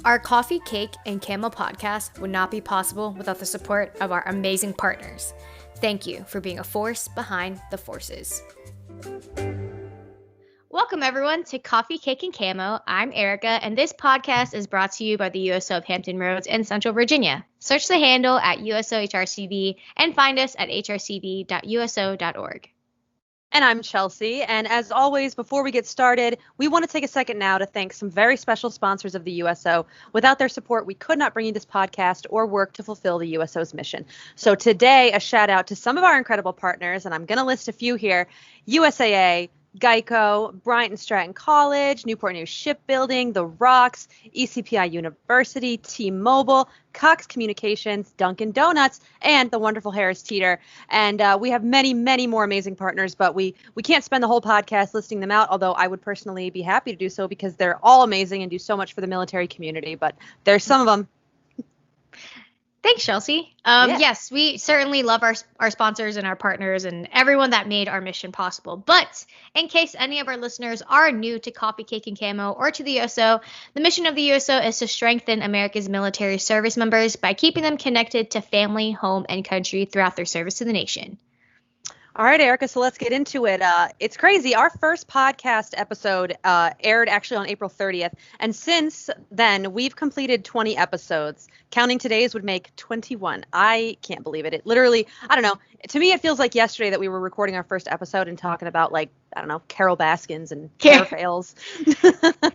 Our Coffee, Cake, and Camo podcast would not be possible without the support of our amazing partners. Thank you for being a force behind the forces. Welcome, everyone, to Coffee, Cake, and Camo. I'm Erica, and this podcast is brought to you by the USO of Hampton Roads in Central Virginia. Search the handle at USO HRCV and find us at hrcv.uso.org. And I'm Chelsea, and as always, before we get started, we want to take a second now to thank some very special sponsors of the USO. Without their support, we could not bring you this podcast or work to fulfill the USO's mission. So today, a shout out to some of our incredible partners, and I'm going to list a few here: USAA, Geico, Bryant and Stratton College, Newport News Shipbuilding, The Rocks, ECPI University, T-Mobile, Cox Communications, Dunkin Donuts, and the wonderful Harris Teeter. And we have many, many more amazing partners, but we can't spend the whole podcast listing them out, although I would personally be happy to do so because they're all amazing and do so much for the military community. But there's some of them. Thanks, Chelsea. Yes, we certainly love our sponsors and our partners and everyone that made our mission possible. But in case any of our listeners are new to Coffee, Cake, and Camo or to the USO, the mission of the USO is to strengthen America's military service members by keeping them connected to family, home, and country throughout their service to the nation. All right, Erica, so let's get into it. It's crazy. Our first podcast episode aired actually on April 30th. And since then, we've completed 20 episodes. Counting today's would make 21. I can't believe it. It literally, I don't know. To me, it feels like yesterday that we were recording our first episode and talking about, like, I don't know, Carol Baskins and hair fails.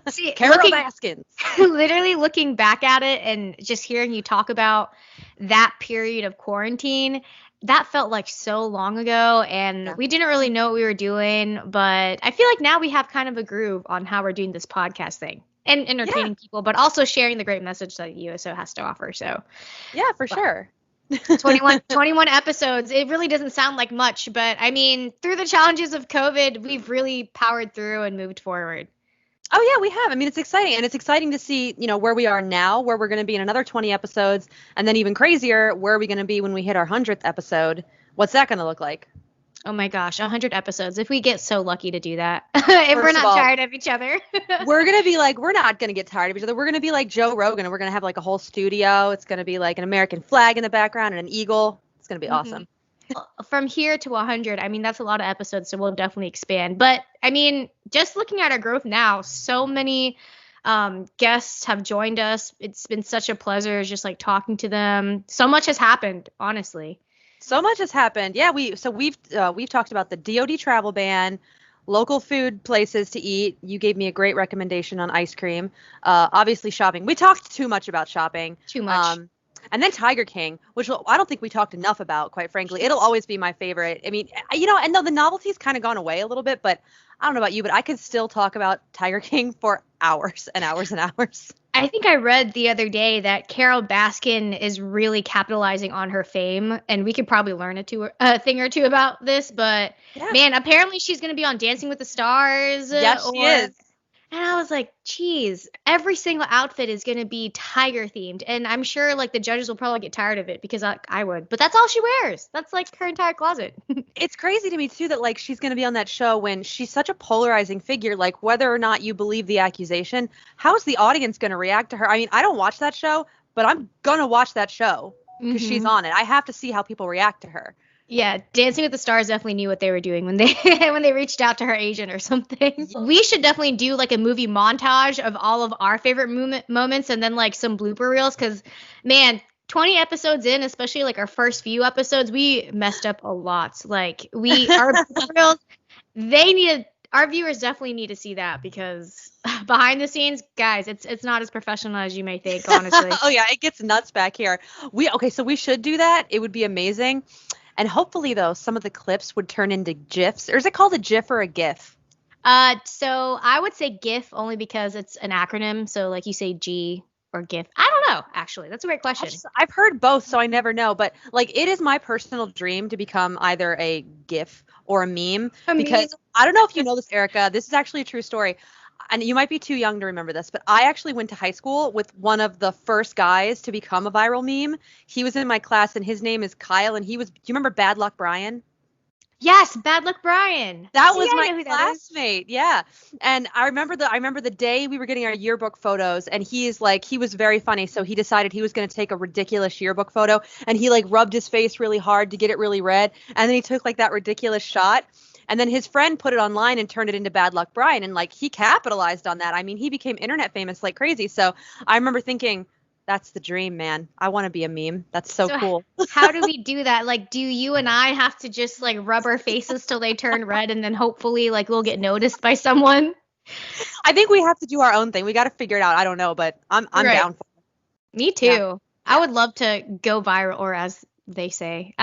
See, Carol Baskins. Literally looking back at it and just hearing you talk about that period of quarantine, that felt like so long ago, and we didn't really know what we were doing, but I feel like now we have kind of a groove on how we're doing this podcast thing and entertaining people, but also sharing the great message that USO has to offer. So yeah, for sure. 21 episodes. It really doesn't sound like much, but I mean, through the challenges of COVID, we've really powered through and moved forward. Oh, yeah, we have. I mean, it's exciting. And it's exciting to see, you know, where we are now, where we're going to be in another 20 episodes. And then even crazier, where are we going to be when we hit our 100th episode? What's that going to look like? Oh, my gosh, 100 episodes. If we get so lucky to do that, if we're not tired of each other. We're going to be like, we're not going to get tired of each other. We're going to be like Joe Rogan, and we're going to have like a whole studio. It's going to be like an American flag in the background and an eagle. It's going to be awesome. From here to 100, I mean, that's a lot of episodes, so we'll definitely expand. But, I mean, just looking at our growth now, so many guests have joined us. It's been such a pleasure just, like, talking to them. So much has happened, honestly. So much has happened. Yeah, we've talked about the DoD travel ban, local food places to eat. You gave me a great recommendation on ice cream. Obviously, shopping. We talked too much about shopping. Too much. And then Tiger King, which I don't think we talked enough about, quite frankly. It'll always be my favorite. I mean, you know, and though the novelty's kind of gone away a little bit, but I don't know about you, but I could still talk about Tiger King for hours and hours and hours. I think I read the other day that Carol Baskin is really capitalizing on her fame, and we could probably learn a thing or two about this, but man, apparently she's going to be on Dancing with the Stars. Yes, she is. And I was like, geez, every single outfit is going to be tiger themed. And I'm sure like the judges will probably get tired of it because I would. But that's all she wears. That's like her entire closet. It's crazy to me, too, that like she's going to be on that show when she's such a polarizing figure. Like whether or not you believe the accusation, how is the audience going to react to her? I mean, I don't watch that show, but I'm going to watch that show because she's on it. I have to see how people react to her. Yeah, Dancing with the Stars definitely knew what they were doing when they reached out to her agent or something. We should definitely do like a movie montage of all of our favorite moments and then like some blooper reels because, man, 20 episodes in, especially like our first few episodes, we messed up a lot. Like our blooper reels, our viewers definitely need to see that because behind the scenes, guys, it's not as professional as you may think, honestly. Oh yeah, it gets nuts back here. So we should do that. It would be amazing. And hopefully, though, some of the clips would turn into GIFs. Or is it called a GIF or a GIF? So I would say GIF only because it's an acronym. So like you say G or GIF. I don't know, actually. That's a great question. I've heard both, so I never know. But like it is my personal dream to become either a GIF or a meme. Because I don't know if you know this, Erica. This is actually a true story. And you might be too young to remember this, but I actually went to high school with one of the first guys to become a viral meme. He was in my class, and his name is Kyle, and do you remember Bad Luck Brian? Yes, Bad Luck Brian. That was my classmate. Yeah. And I remember the day we were getting our yearbook photos, and he was very funny. So he decided he was going to take a ridiculous yearbook photo, and he like rubbed his face really hard to get it really red. And then he took like that ridiculous shot. And then his friend put it online and turned it into Bad Luck Brian. And like he capitalized on that. I mean, he became internet famous like crazy. So I remember thinking, that's the dream, man. I want to be a meme. That's so cool. How do we do that? Like, do you and I have to just like rub our faces till they turn red and then hopefully like we'll get noticed by someone? I think we have to do our own thing. We got to figure it out. I don't know, but I'm down for it. Me too. Yeah. I would love to go viral, or as I say,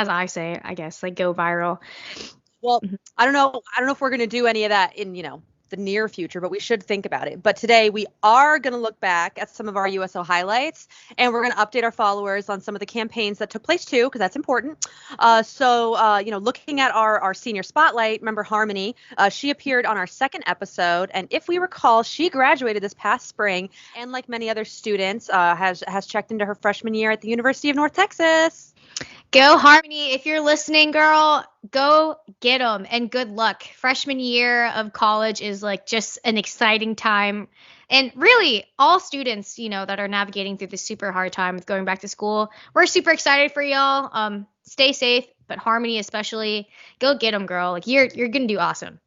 I guess, like go viral. Well, I don't know if we're going to do any of that in, the near future, but we should think about it. But today we are going to look back at some of our USO highlights, and we're going to update our followers on some of the campaigns that took place too, because that's important. Looking at our senior spotlight, remember Harmony, she appeared on our second episode. And if we recall, she graduated this past spring, and like many other students, has checked into her freshman year at the University of North Texas. Go Harmony. If you're listening, girl, go get them, and good luck. Freshman year of college is like just an exciting time. And really all students, that are navigating through this super hard time with going back to school, we're super excited for y'all. Stay safe, but Harmony especially, go get them, girl. Like you're going to do awesome.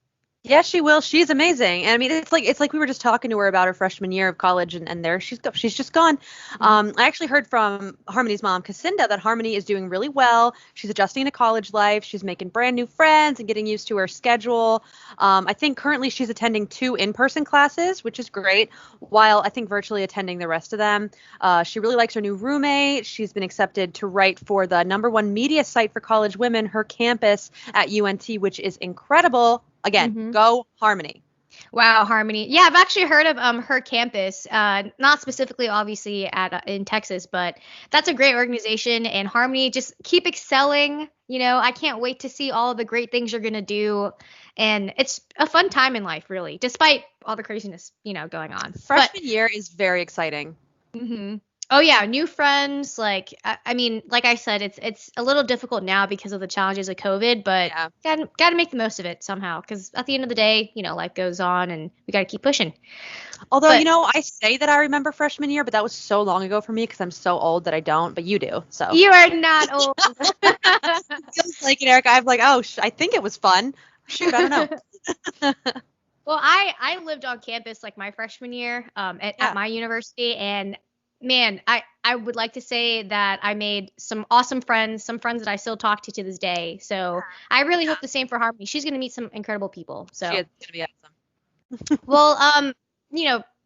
Yeah, she will. She's amazing. And I mean, it's like we were just talking to her about her freshman year of college, and there she's just gone. I actually heard from Harmony's mom, Kasinda, that Harmony is doing really well. She's adjusting to college life. She's making brand new friends and getting used to her schedule. I think currently she's attending 2 in-person classes, which is great, while I think virtually attending the rest of them. She really likes her new roommate. She's been accepted to write for the #1 media site for college women, Her Campus at UNT, which is incredible. Again, Go Harmony. Wow, Harmony. Yeah, I've actually heard of Her Campus, not specifically obviously in Texas, but that's a great organization. And Harmony, just keep excelling. I can't wait to see all of the great things you're going to do. And it's a fun time in life, really, despite all the craziness, going on. Freshman year is very exciting. Mm-hmm. Oh, yeah. New friends. Like, I mean, like I said, it's a little difficult now because of the challenges of COVID, but got to make the most of it somehow. Because at the end of the day, life goes on and we got to keep pushing. Although, I say that I remember freshman year, but that was so long ago for me because I'm so old that I don't. But you do. So you are not old. Feels like it, Erica. I'm like, I think it was fun. Shoot, I don't know. Well, I lived on campus like my freshman year at my university, and man, I would like to say that I made some awesome friends, some friends that I still talk to this day. So I really hope the same for Harmony. She's going to meet some incredible people. So she is going to be awesome. Well,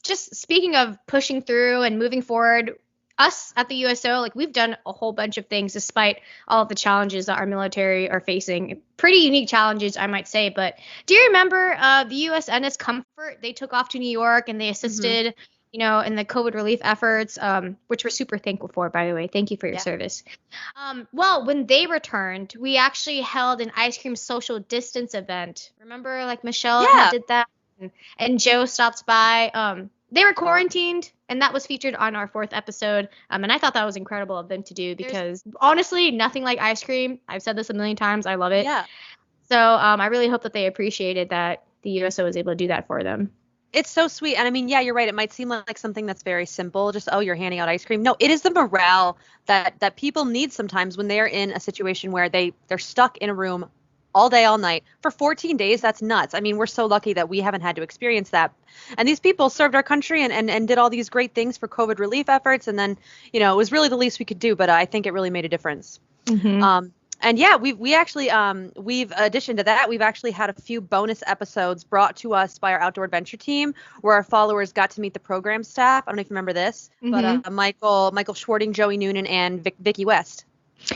just speaking of pushing through and moving forward, us at the USO, like we've done a whole bunch of things despite all of the challenges that our military are facing. Pretty unique challenges, I might say. But do you remember the USNS Comfort? They took off to New York and they assisted in the COVID relief efforts, which we're super thankful for, by the way. Thank you for your service. Well, when they returned, we actually held an ice cream social distance event. Remember, like Michelle did that, and Joe stopped by. They were quarantined, and that was featured on our 4th episode. And I thought that was incredible of them to do because, honestly, nothing like ice cream. I've said this a million times. I love it. Yeah. So I really hope that they appreciated that the USO was able to do that for them. It's so sweet. And I mean, yeah, you're right. It might seem like something that's very simple. Just, you're handing out ice cream. No, it is the morale that people need sometimes when they're in a situation where they're stuck in a room all day, all night for 14 days. That's nuts. I mean, we're so lucky that we haven't had to experience that. And these people served our country and did all these great things for COVID relief efforts. And then, it was really the least we could do. But I think it really made a difference. Mm-hmm. And yeah, we've actually, addition to that, we've actually had a few bonus episodes brought to us by our outdoor adventure team where our followers got to meet the program staff. I don't know if you remember this, but Michael Schwarting, Joey Noonan, and Vicky West.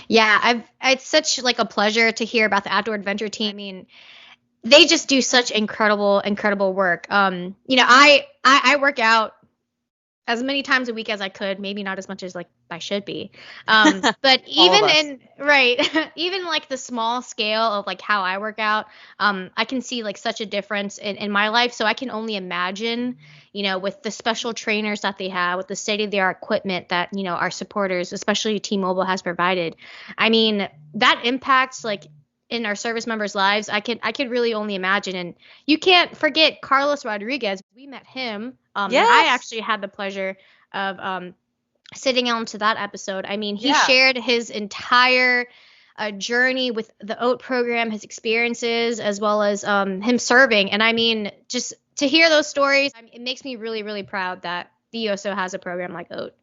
Yeah, it's such like a pleasure to hear about the outdoor adventure team. I mean, they just do such incredible work. I work out as many times a week as I could, maybe not as much as like I should be. But even even like the small scale of like how I work out, I can see like such a difference in my life. So I can only imagine, with the special trainers that they have, with the state of the art equipment that, our supporters, especially T-Mobile, has provided. I mean, that impacts like in our service members' lives, I could really only imagine. And you can't forget Carlos Rodriguez. We met him. Yes. And I actually had the pleasure of sitting on to that episode. I mean, he Yeah. shared his entire journey with the OAT program, his experiences, as well as him serving. And I mean, just to hear those stories, it makes me really, really proud that the USO has a program like OAT.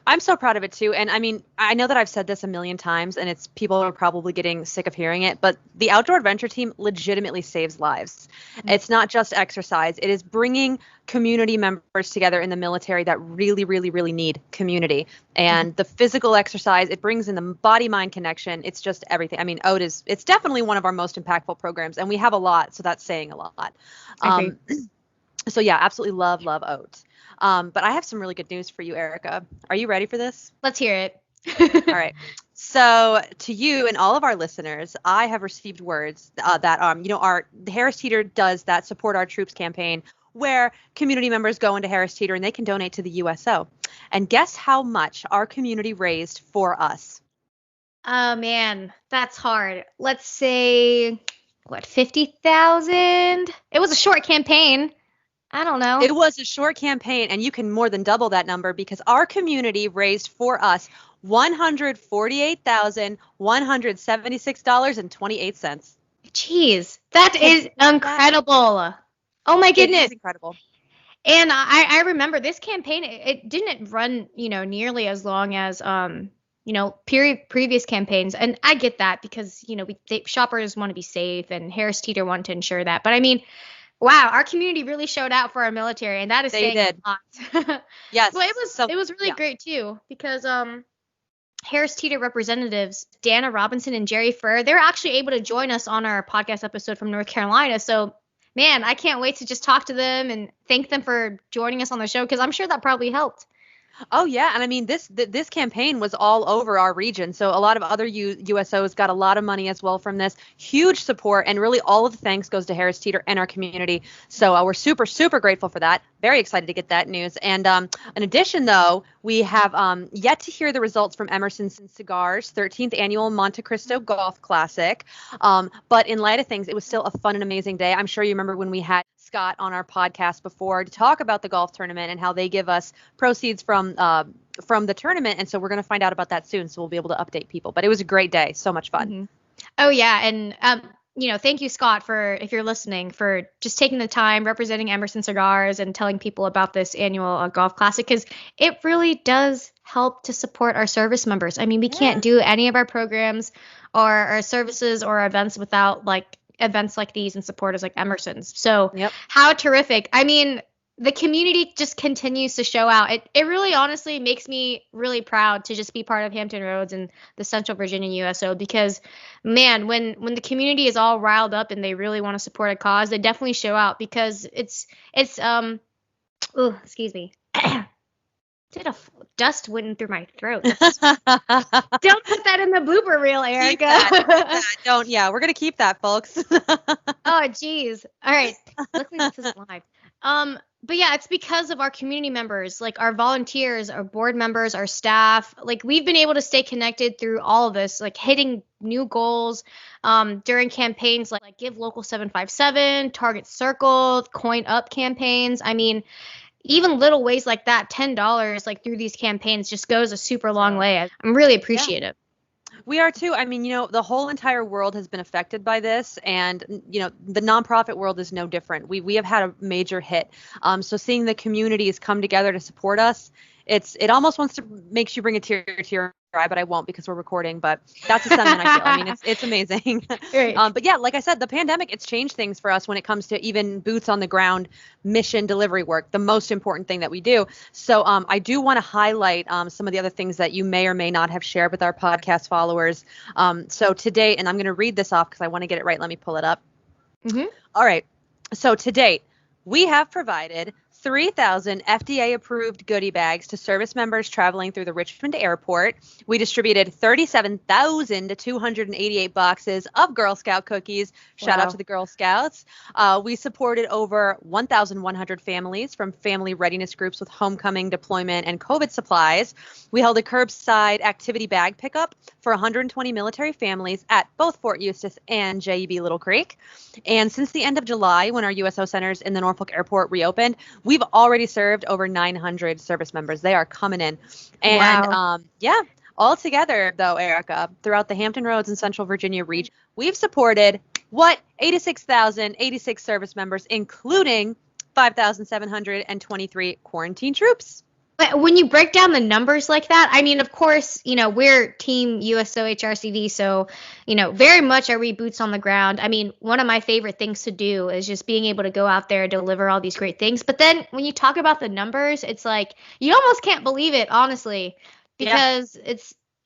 I'm so proud of it too. And I mean, I know that I've said this a million times and people are probably getting sick of hearing it, but the outdoor adventure team legitimately saves lives. Mm-hmm. It's not just exercise. It is bringing community members together in the military that really, really, really need community. And the physical exercise, it brings in the body-mind connection. It's just everything. I mean, OAT it's definitely one of our most impactful programs, and we have a lot. So that's saying a lot. So yeah, absolutely love OAT. But I have some really good news for you, Erica. Are you ready for this? Let's hear it. All right. So to you and all of our listeners, I have received words that the Harris Teeter does that Support Our Troops campaign, where community members go into Harris Teeter and they can donate to the USO. And guess how much our community raised for us? Oh man, that's hard. Let's say, 50,000? It was a short campaign. I don't know. It was a short campaign, and you can more than double that number because our community raised for us $148,176.28. Jeez, that is incredible. Oh my goodness. It's incredible. And I remember this campaign, it didn't run, nearly as long as previous campaigns. And I get that because, shoppers want to be safe and Harris Teeter wanted to ensure that. But I mean, wow, our community really showed out for our military, and that is saying a lot. Yes. Well, it was really great too because Harris Teeter representatives Dana Robinson and Jerry Furr, they're actually able to join us on our podcast episode from North Carolina. So, man, I can't wait to just talk to them and thank them for joining us on the show because I'm sure that probably helped. Oh, yeah. And I mean, this campaign was all over our region. So a lot of other USOs got a lot of money as well from this. Huge support. And really all of the thanks goes to Harris Teeter and our community. So we're super, super grateful for that. Very excited to get that news. And in addition, though, we have yet to hear the results from Emerson's Cigars' 13th annual Monte Cristo Golf Classic. But in light of things, it was still a fun and amazing day. I'm sure you remember when we had Scott on our podcast before to talk about the golf tournament and how they give us proceeds from the tournament. And so we're going to find out about that soon. So we'll be able to update people. But it was a great day. So much fun. Mm-hmm. Oh, yeah. And, thank you, Scott, if you're listening, for just taking the time representing Emerson Cigars and telling people about this annual golf classic, because it really does help to support our service members. I mean, we can't do any of our programs or our services or events without events like these and supporters like Emerson's. So How terrific. I mean, the community just continues to show out. It really honestly makes me really proud to just be part of Hampton Roads and the Central Virginia USO because, man, when the community is all riled up and they really want to support a cause, they definitely show out because it's excuse me. Dust went in through my throat. Don't put that in the blooper reel, Erica. Don't. Yeah, we're going to keep that, folks. Oh, geez. All right. Luckily, this isn't live. But yeah, it's because of our community members, like our volunteers, our board members, our staff. Like we've been able to stay connected through all of this, like hitting new goals during campaigns like Give Local 757, Target Circle, Coin Up campaigns. I mean, even little ways like that, $10, like through these campaigns just goes a super long way. I'm really appreciative. We are too. I mean, the whole entire world has been affected by this, and the nonprofit world is no different. We have had a major hit. So seeing the communities come together to support us, it almost makes you bring a tear to your eye, but I won't because we're recording. But that's a sentiment I feel. I mean, it's amazing. Right. But yeah, like I said, the pandemic, it's changed things for us when it comes to even boots on the ground mission delivery work, the most important thing that we do. So I do want to highlight some of the other things that you may or may not have shared with our podcast followers. So to date, and I'm going to read this off because I want to get it right. Let me pull it up. Mm-hmm. All right. So to date, we have provided 3,000 FDA-approved goodie bags to service members traveling through the Richmond Airport. We distributed 37,288 boxes of Girl Scout cookies. Shout out to the Girl Scouts. We supported over 1,100 families from family readiness groups with homecoming, deployment, and COVID supplies. We held a curbside activity bag pickup for 120 military families at both Fort Eustis and JEB Little Creek. And since the end of July, when our USO centers in the Norfolk Airport reopened, we've already served over 900 service members. They are coming in. And all together, though, Erica, throughout the Hampton Roads and Central Virginia region, we've supported 86,086 service members, including 5,723 quarantine troops. But when you break down the numbers like that, I mean, of course, we're Team USO HRCV, so, very much are we boots on the ground. I mean, one of my favorite things to do is just being able to go out there and deliver all these great things. But then when you talk about the numbers, it's like you almost can't believe it, honestly, because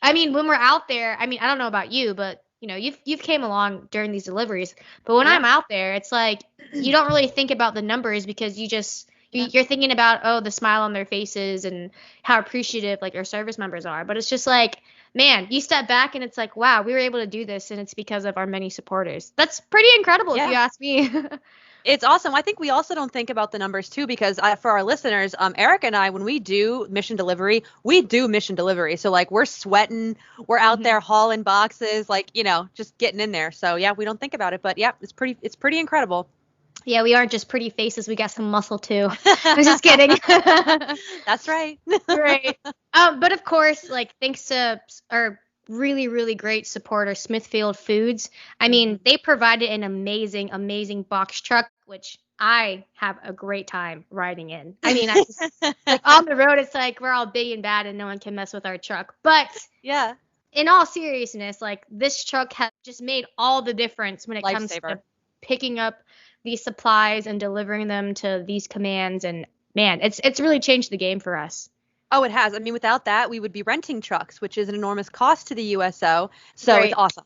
when we're out there, I mean, I don't know about you, but you've came along during these deliveries. But when I'm out there, it's like you don't really think about the numbers because you're thinking about, the smile on their faces and how appreciative like our service members are. But it's just like, man, you step back and it's like, wow, we were able to do this and it's because of our many supporters. That's pretty incredible if you ask me. It's awesome. I think we also don't think about the numbers too, because for our listeners, Erica and I, when we do mission delivery, we do mission delivery. So like we're sweating, we're out there hauling boxes, like, just getting in there. So yeah, we don't think about it, but yeah, it's pretty incredible. Yeah, we aren't just pretty faces. We got some muscle, too. I'm just kidding. That's right. Right. But, of course, thanks to our really, really great supporter, Smithfield Foods, I mean, they provided an amazing, amazing box truck, which I have a great time riding in. I mean, on the road, it's like we're all big and bad and no one can mess with our truck. But in all seriousness, this truck has just made all the difference when it comes to picking up these supplies and delivering them to these commands. And man, it's really changed the game for us. Oh, it has. I mean, without that, we would be renting trucks, which is an enormous cost to the USO. So It's awesome.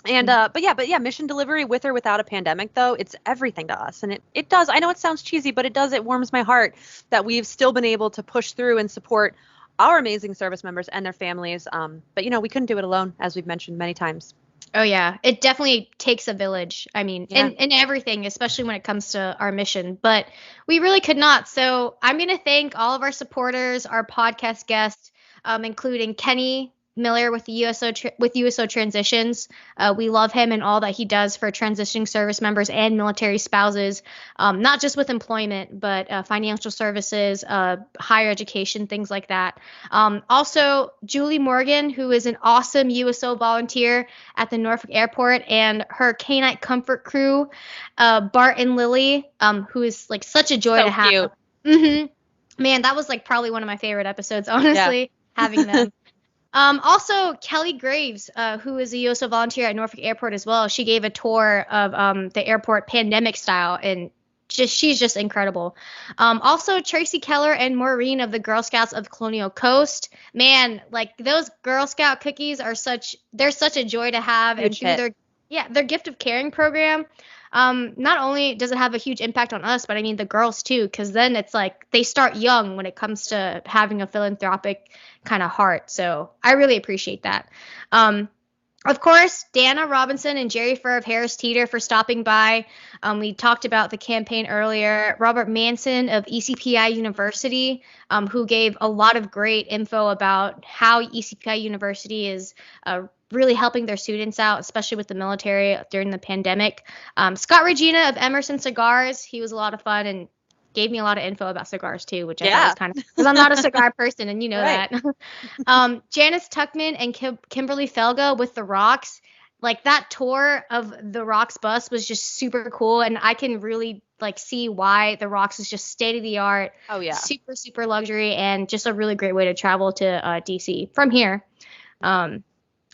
And, but yeah, mission delivery with or without a pandemic, though, it's everything to us. And it does. I know it sounds cheesy, but it warms my heart that we've still been able to push through and support our amazing service members and their families. But, we couldn't do it alone, as we've mentioned many times. Oh, yeah. It definitely takes a village. I mean, in everything, especially when it comes to our mission. But we really could not. So I'm going to thank all of our supporters, our podcast guests, including Kenny Miller with the USO Transitions. We love him and all that he does for transitioning service members and military spouses, not just with employment, but financial services, higher education, things like that. Also, Julie Morgan, who is an awesome USO volunteer at the Norfolk Airport, and her Canine Comfort Crew, Bart and Lilly, who is such a joy to have. Cute. Man, that was probably one of my favorite episodes, honestly, having them. Also, Kelley Graves, who is a USO volunteer at Norfolk Airport as well. She gave a tour of the airport pandemic style, and she's just incredible. Also, Tracy Keller and Maureen of the Girl Scouts of Colonial Coast. Man, those Girl Scout cookies are such a joy to have. And through their gift of caring program, not only does it have a huge impact on us, but I mean the girls too, because then it's they start young when it comes to having a philanthropic kind of heart. So I really appreciate that. Of course, Dana Robinson and Jerry Furr of Harris Teeter for stopping by. We talked about the campaign earlier. Robert Manson of ECPI University, who gave a lot of great info about how ECPI University is really helping their students out, especially with the military during the pandemic. Scott Regina of Emerson Cigars, he was a lot of fun and gave me a lot of info about cigars too, which I thought was kind of, because I'm not a cigar person and that. Janice Tuckman and Kimberly Felga with the Rocks, that tour of the Rocks bus was just super cool, and I can really see why the Rocks is just state of the art. Oh yeah, super, super luxury, and just a really great way to travel to DC from here.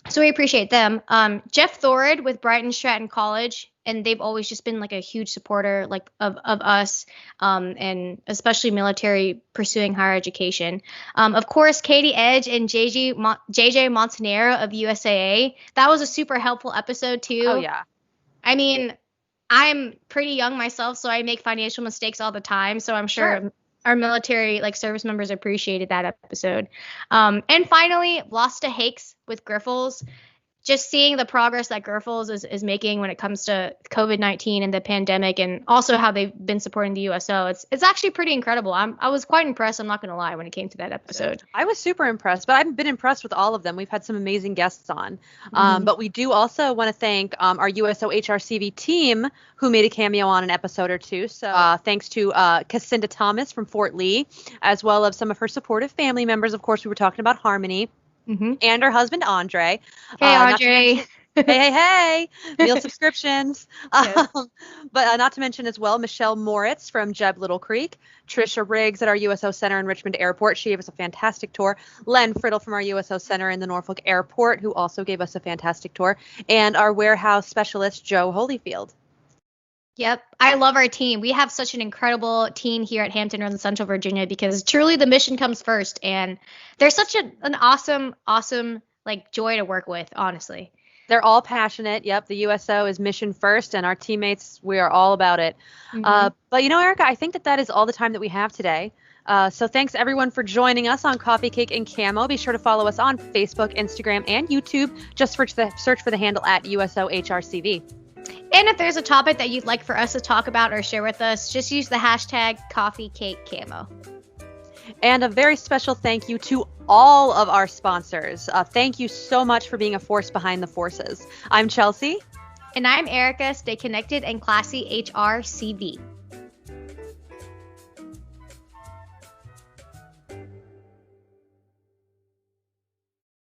So we appreciate them. Jeff Thorid with Bryant and Stratton College, and they've always just been a huge supporter of us, and especially military pursuing higher education. Of course, Katie Edge and JJ Montanero of USAA. That was a super helpful episode too. Oh yeah. I mean, I'm pretty young myself, so I make financial mistakes all the time. So I'm sure our military like service members appreciated that episode. And finally, Vlasta Hakes with Grifols. Just seeing the progress that Grifols is making when it comes to COVID-19 and the pandemic, and also how they've been supporting the USO. It's actually pretty incredible. I was quite impressed, I'm not going to lie, when it came to that episode. I was super impressed, but I've been impressed with all of them. We've had some amazing guests on. But we do also want to thank our USO HRCV team who made a cameo on an episode or two. So thanks to Kasinda Thomas from Fort Lee, as well as some of her supportive family members. Of course, we were talking about Harmony. And her husband, Andre. Hey, Andre. Hey. Meal subscriptions. Yes. But not to mention as well, Michelle Moritz from JEB Little Creek. Tricia Riggs at our USO Center in Richmond Airport. She gave us a fantastic tour. Len Friddle from our USO Center in the Norfolk Airport, who also gave us a fantastic tour. And our warehouse specialist, Joe Holyfield. Yep. I love our team. We have such an incredible team here at Hampton Roads in Central Virginia, because truly the mission comes first. And they're such an awesome like joy to work with, honestly. They're all passionate. Yep. The USO is mission first, and our teammates, we are all about it. But Erica, I think that is all the time that we have today. So thanks everyone for joining us on Coffee, Cake, and Camo. Be sure to follow us on Facebook, Instagram, and YouTube. Just search for the handle at USO HRCV. And if there's a topic that you'd like for us to talk about or share with us, just use the hashtag #CoffeeCakeCamo. And a very special thank you to all of our sponsors. Thank you so much for being a force behind the forces. I'm Chelsea. And I'm Erica. Stay connected and classy, HRCV.